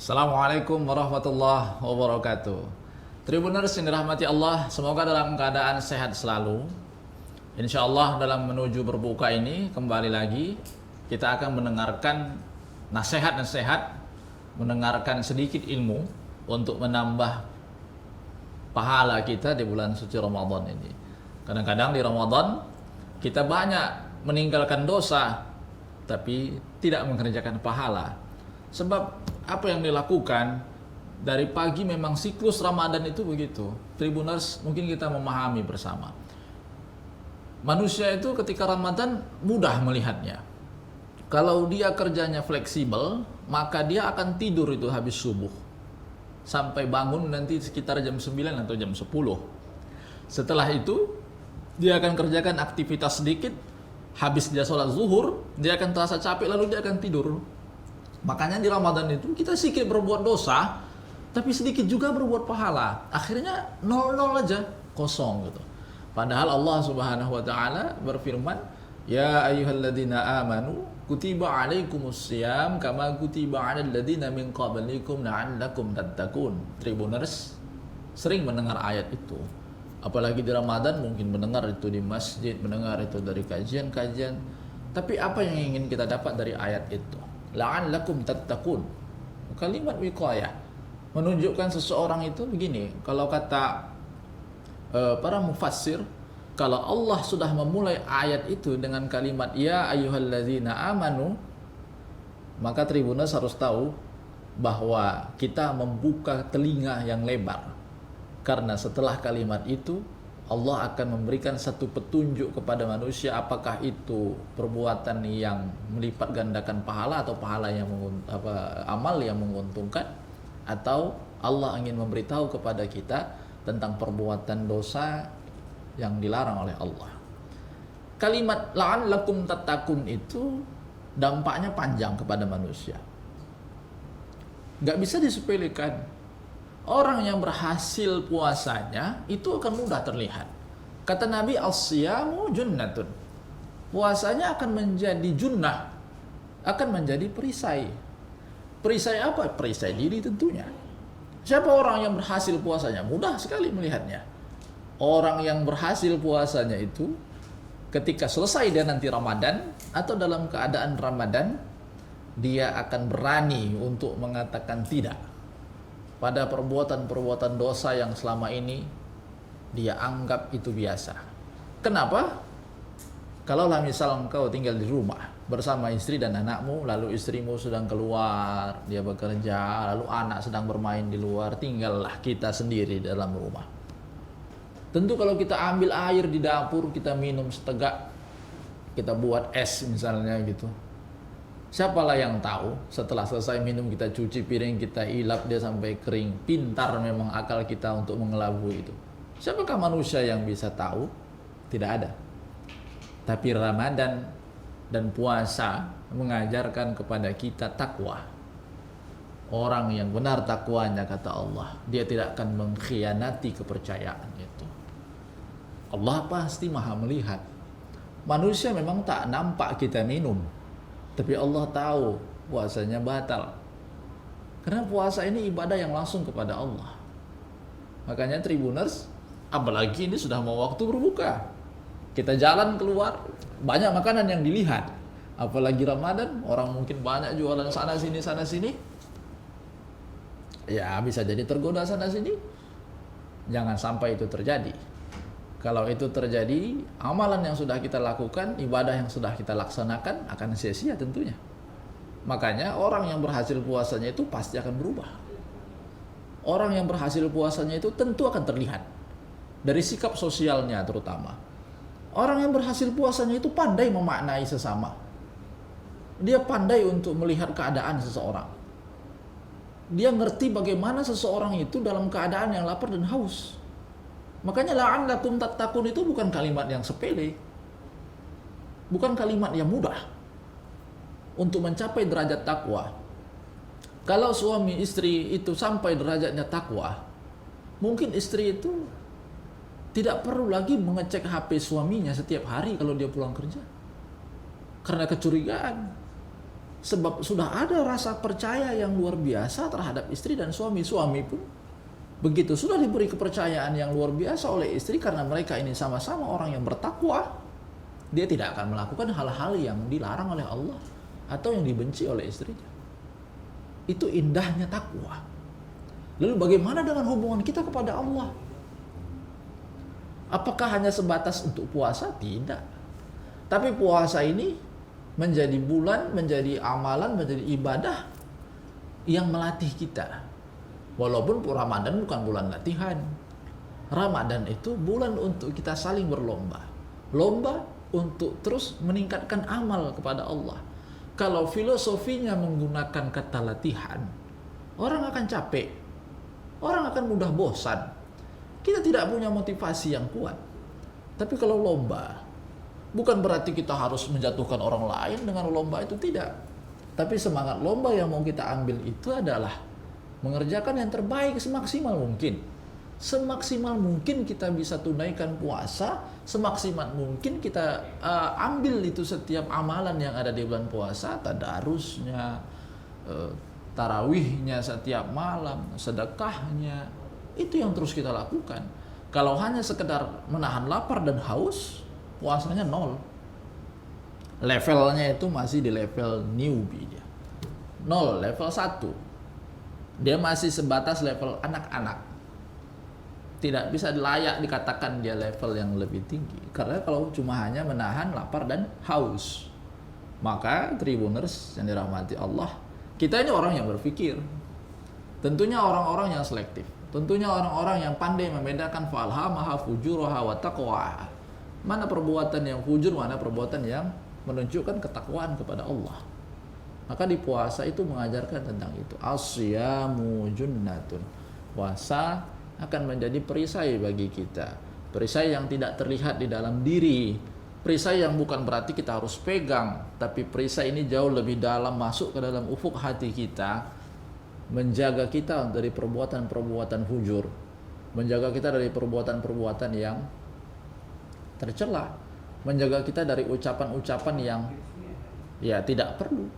Assalamualaikum warahmatullahi wabarakatuh. Tribuners yang dirahmati Allah, semoga dalam keadaan sehat selalu. Insya Allah dalam menuju berbuka ini kembali lagi kita akan mendengarkan nasihat-nasihat, mendengarkan sedikit ilmu untuk menambah pahala kita di bulan suci Ramadan ini. Kadang-kadang di Ramadan kita banyak meninggalkan dosa tapi tidak mengerjakan pahala. Sebab apa yang dilakukan dari pagi memang siklus Ramadan itu begitu. Tribuners, mungkin kita memahami bersama. Manusia itu ketika Ramadan mudah melihatnya. Kalau dia kerjanya fleksibel, maka dia akan tidur itu habis subuh. Sampai bangun nanti sekitar jam 9 atau jam 10. Setelah itu, dia akan kerjakan aktivitas sedikit. Habis dia sholat zuhur, dia akan terasa capek lalu dia akan tidur. Makanya di Ramadan itu kita sedikit berbuat dosa, tapi sedikit juga berbuat pahala. Akhirnya 0-0 aja, kosong gitu. Padahal Allah Subhanahu wa taala berfirman, "Ya ayyuhalladzina amanu kutiba alaikumussyam kama kutiba 'alal ladzina min qablikum la'allakum tattaqun." Tribuners sering mendengar ayat itu. Apalagi di Ramadan mungkin mendengar itu di masjid, mendengar itu dari kajian-kajian. Tapi apa yang ingin kita dapat dari ayat itu? La'allakum tattaqun. Kalimat wiqayah menunjukkan seseorang itu begini. Kalau kata para mufassir, kalau Allah sudah memulai ayat itu dengan kalimat ya ayyuhalladzina amanu, maka Tribuners harus tahu bahwa kita membuka telinga yang lebar. Karena setelah kalimat itu Allah akan memberikan satu petunjuk kepada manusia, apakah itu perbuatan yang melipat gandakan pahala atau pahala yang amal yang menguntungkan, atau Allah ingin memberitahu kepada kita tentang perbuatan dosa yang dilarang oleh Allah. Kalimat la'allakum tattaqun itu dampaknya panjang kepada manusia. Gak bisa disepelekan. Orang yang berhasil puasanya itu akan mudah terlihat. Kata Nabi, as-siyamu junnatun. Puasanya akan menjadi junnah, akan menjadi perisai. Perisai apa? Perisai diri tentunya. Siapa orang yang berhasil puasanya? Mudah sekali melihatnya. Orang yang berhasil puasanya itu ketika selesai dia nanti Ramadan atau dalam keadaan Ramadan, dia akan berani untuk mengatakan tidak pada perbuatan-perbuatan dosa yang selama ini dia anggap itu biasa. Kenapa? Kalaulah misal engkau tinggal di rumah bersama istri dan anakmu, lalu istrimu sedang keluar, dia bekerja, lalu anak sedang bermain di luar, tinggallah kita sendiri dalam rumah. Tentu kalau kita ambil air di dapur, kita minum setegak, kita buat es misalnya gitu. Siapalah yang tahu setelah selesai minum kita cuci piring, kita ilap dia sampai kering. Pintar memang akal kita untuk mengelabui itu. Siapakah manusia yang bisa tahu? Tidak ada. Tapi Ramadan dan puasa mengajarkan kepada kita takwa. Orang yang benar takwanya, kata Allah, dia tidak akan mengkhianati kepercayaan itu. Allah pasti maha melihat. Manusia memang tak nampak kita minum, tapi Allah tahu puasanya batal. Karena puasa ini ibadah yang langsung kepada Allah. Makanya Tribuners, apalagi ini sudah mau waktu berbuka. Kita jalan keluar, banyak makanan yang dilihat. Apalagi Ramadan, orang mungkin banyak jualan sana sini. Ya bisa jadi tergoda sana sini. Jangan sampai itu terjadi. Kalau itu terjadi, amalan yang sudah kita lakukan, ibadah yang sudah kita laksanakan akan sia-sia tentunya. Makanya orang yang berhasil puasanya itu pasti akan berubah. Orang yang berhasil puasanya itu tentu akan terlihat. Dari sikap sosialnya terutama. Orang yang berhasil puasanya itu pandai memaknai sesama. Dia pandai untuk melihat keadaan seseorang. Dia ngerti bagaimana seseorang itu dalam keadaan yang lapar dan haus. Makanya la'allakum tattaqun itu bukan kalimat yang sepele. Bukan kalimat yang mudah untuk mencapai derajat takwa. Kalau suami istri itu sampai derajatnya takwa, mungkin istri itu tidak perlu lagi mengecek HP suaminya setiap hari kalau dia pulang kerja. Karena kecurigaan. Sebab sudah ada rasa percaya yang luar biasa terhadap istri dan suami. Suami pun begitu, sudah diberi kepercayaan yang luar biasa oleh istri karena mereka ini sama-sama orang yang bertakwa. Dia tidak akan melakukan hal-hal yang dilarang oleh Allah atau yang dibenci oleh istrinya. Itu indahnya takwa. Lalu bagaimana dengan hubungan kita kepada Allah? Apakah hanya sebatas untuk puasa? Tidak. Tapi puasa ini menjadi bulan, menjadi amalan, menjadi ibadah yang melatih kita. Walaupun Ramadan bukan bulan latihan. Ramadan itu bulan untuk kita saling berlomba. Lomba untuk terus meningkatkan amal kepada Allah. Kalau filosofinya menggunakan kata latihan, orang akan capek. Orang akan mudah bosan. Kita tidak punya motivasi yang kuat. Tapi kalau lomba, bukan berarti kita harus menjatuhkan orang lain dengan lomba itu, tidak. Tapi semangat lomba yang mau kita ambil itu adalah mengerjakan yang terbaik semaksimal mungkin. Semaksimal mungkin kita bisa tunaikan puasa, semaksimal mungkin kita ambil itu setiap amalan yang ada di bulan puasa, tadarusnya, tarawihnya setiap malam, sedekahnya, itu yang terus kita lakukan. Kalau hanya sekedar menahan lapar dan haus, puasanya nol. Levelnya itu masih di level newbie dia. Nol, level 1. Dia masih sebatas level anak-anak. Tidak bisa layak dikatakan dia level yang lebih tinggi. Karena kalau cuma hanya menahan lapar dan haus. Maka Tribuners yang dirahmati Allah, kita ini orang yang berpikir. Tentunya orang-orang yang selektif. Tentunya orang-orang yang pandai membedakan falhamaha fujuraha wa taqwa. Mana perbuatan yang fujur, mana perbuatan yang menunjukkan ketakwaan kepada Allah. Maka di puasa itu mengajarkan tentang itu. Asyamu junnatun. Puasa akan menjadi perisai bagi kita. Perisai yang tidak terlihat di dalam diri. Perisai yang bukan berarti kita harus pegang, tapi perisai ini jauh lebih dalam, masuk ke dalam ufuk hati kita, menjaga kita dari perbuatan-perbuatan fujur, menjaga kita dari perbuatan-perbuatan yang tercela, menjaga kita dari ucapan-ucapan yang ya tidak perlu.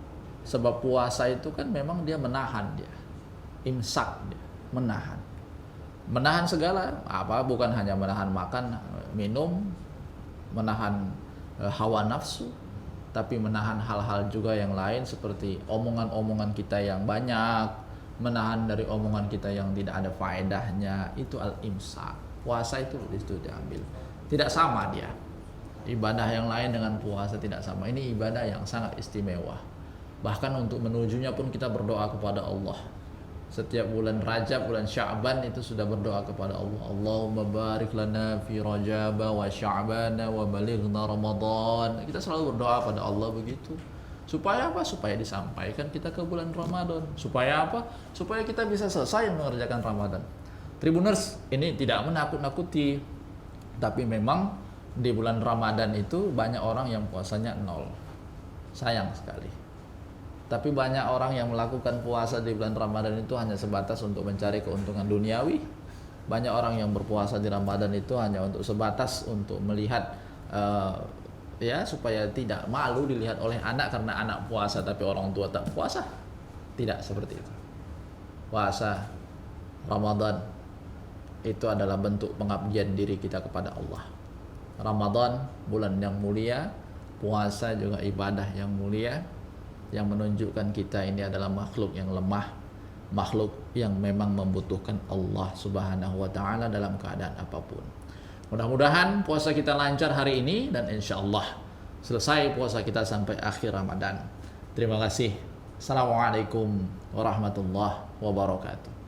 Sebab puasa itu kan memang dia menahan, dia imsak, dia menahan segala apa, bukan hanya menahan makan minum, menahan hawa nafsu, tapi menahan hal-hal juga yang lain seperti omongan-omongan kita yang banyak, menahan dari omongan kita yang tidak ada faedahnya. Itu al-imsak. Puasa itu diambil. Tidak sama dia. Ibadah yang lain dengan puasa tidak sama. Ini ibadah yang sangat istimewa. Bahkan untuk menujunya pun kita berdoa kepada Allah. Setiap bulan Rajab, bulan Sya'ban itu sudah berdoa kepada Allah. Allahumma barik lana fi Rajab wa Sya'ban wa balighna Ramadan. Kita selalu berdoa pada Allah begitu. Supaya apa? Supaya disampaikan kita ke bulan Ramadan. Supaya apa? Supaya kita bisa selesai mengerjakan Ramadan. Tribuners, ini tidak menakut-nakuti. Tapi memang di bulan Ramadan itu banyak orang yang puasanya nol. Sayang sekali. Tapi banyak orang yang melakukan puasa di bulan Ramadan itu hanya sebatas untuk mencari keuntungan duniawi. Banyak orang yang berpuasa di Ramadan itu hanya untuk sebatas untuk melihat ya supaya tidak malu dilihat oleh anak karena anak puasa tapi orang tua tak puasa. Tidak seperti itu. Puasa Ramadan itu adalah bentuk pengabdian diri kita kepada Allah. Ramadan bulan yang mulia, puasa juga ibadah yang mulia, yang menunjukkan kita ini adalah makhluk yang lemah, makhluk yang memang membutuhkan Allah Subhanahu wa taala dalam keadaan apapun. Mudah-mudahan puasa kita lancar hari ini dan insyaallah selesai puasa kita sampai akhir Ramadan. Terima kasih. Assalamualaikum warahmatullahi wabarakatuh.